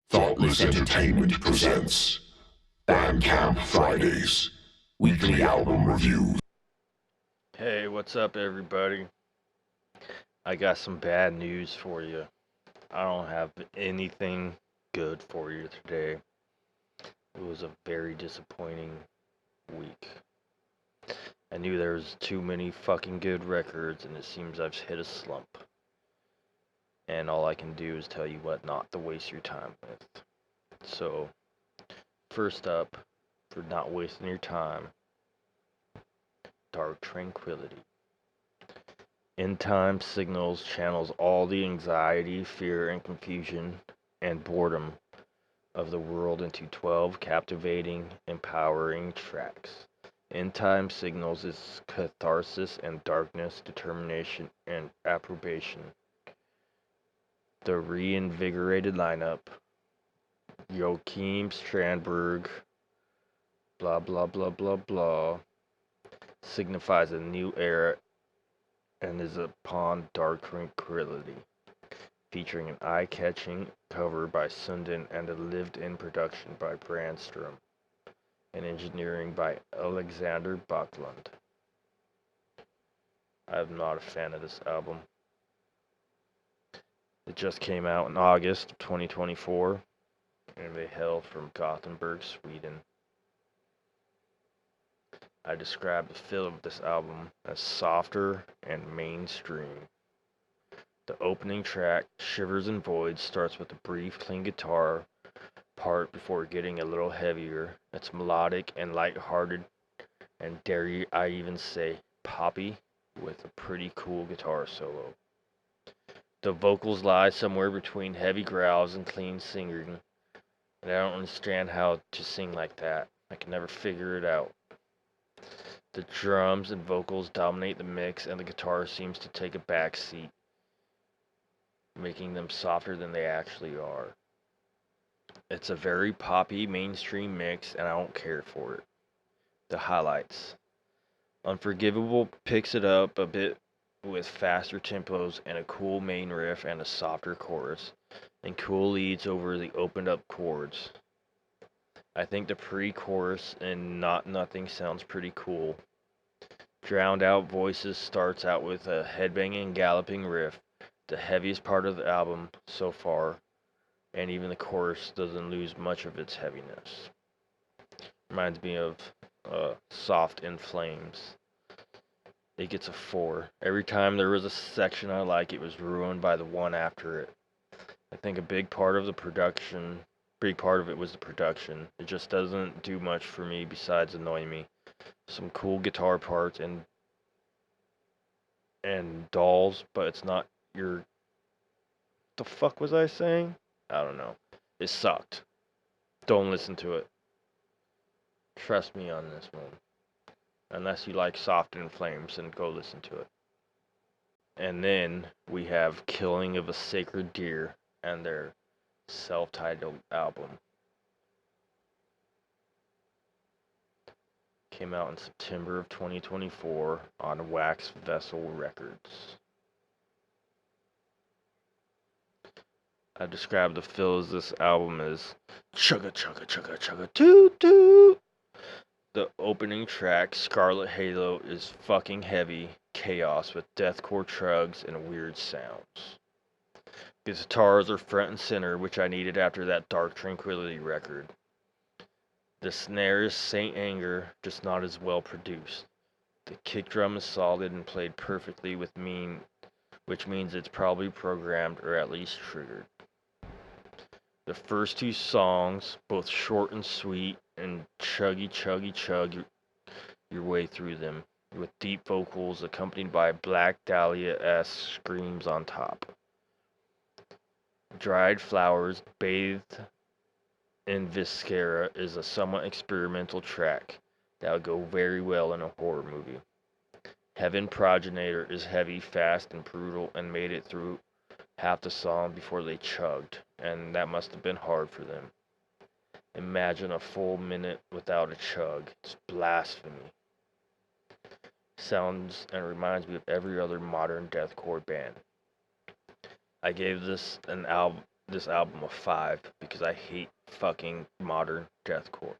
Thoughtless Entertainment presents Bandcamp Fridays, weekly album reviews. Hey, what's up, everybody? I got some bad news for you. I don't have anything good for you today. It was a very disappointing week. I knew there was too many fucking good records, and it seems I've hit a slump. And all I can do is tell you what not to waste your time with. So, first up, for not wasting your time, Dark Tranquility. End Time Signals channels all the anxiety, fear, and confusion and boredom of the world into 12 captivating, empowering tracks. End Time Signals is catharsis and darkness, determination, and approbation. The reinvigorated lineup: Joachim Strandberg, blah blah blah blah blah, signifies a new era and is upon Dark Tranquility, featuring an eye-catching cover by Sundin and a lived-in production by Brandstrom, and engineering by Alexander Backlund. I'm not a fan of this album. It just came out in August of 2024, and they hail from Gothenburg, Sweden. I describe the feel of this album as softer and mainstream. The opening track, Shivers and Voids, starts with a brief clean guitar part before getting a little heavier. It's melodic and light-hearted, and dare I even say poppy, with a pretty cool guitar solo. The vocals lie somewhere between heavy growls and clean singing, and I don't understand how to sing like that. I can never figure it out. The drums and vocals dominate the mix, and the guitar seems to take a back seat, making them softer than they actually are. It's a very poppy, mainstream mix, and I don't care for it. The highlights: Unforgivable picks it up a bit with faster tempos and a cool main riff and a softer chorus, and cool leads over the opened up chords. I think the pre-chorus in Not Nothing sounds pretty cool. Drowned Out Voices starts out with a headbanging, galloping riff, the heaviest part of the album so far, and even the chorus doesn't lose much of its heaviness. Reminds me of Soft in Flames. It gets a 4. Every time there was a section I like, it was ruined by the one after it. I think a big part of it was the production. It just doesn't do much for me besides annoying me. Some cool guitar parts and dolls, but it's not your... The fuck was I saying? I don't know. It sucked. Don't listen to it. Trust me on this one. Unless you like Soft in Flames, then go listen to it. And then we have Killing of a Sacred Deer and their self-titled album. Came out in September of 2024 on Wax Vessel Records. I described the feel of this album as chugga chugga chugga chugga toot toot. The opening track, Scarlet Halo, is fucking heavy chaos with deathcore chugs and weird sounds. Guitars are front and center, which I needed after that Dark Tranquility record. The snare is Saint Anger, just not as well produced. The kick drum is solid and played perfectly which means it's probably programmed or at least triggered. The first two songs, both short and sweet, and chug your way through them, with deep vocals accompanied by Black Dahlia-esque screams on top. Dried Flowers, Bathed in Viscera is a somewhat experimental track that would go very well in a horror movie. Heaven Progenitor is heavy, fast, and brutal, and made it through half the song before they chugged, and that must have been hard for them. Imagine a full minute without a chug. It's blasphemy. Sounds and reminds me of every other modern deathcore band. I gave this an this album a 5 because I hate fucking modern deathcore.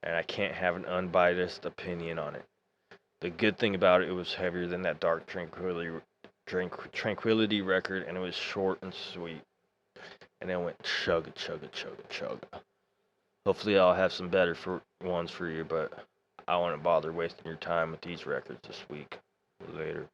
And I can't have an unbiased opinion on it. The good thing about it, it was heavier than that Dark Tranquility record, and it was short and sweet. And it went chugga, chugga, chugga, chugga. Hopefully I'll have some better ones for you, but I won't bother wasting your time with these records this week. Later.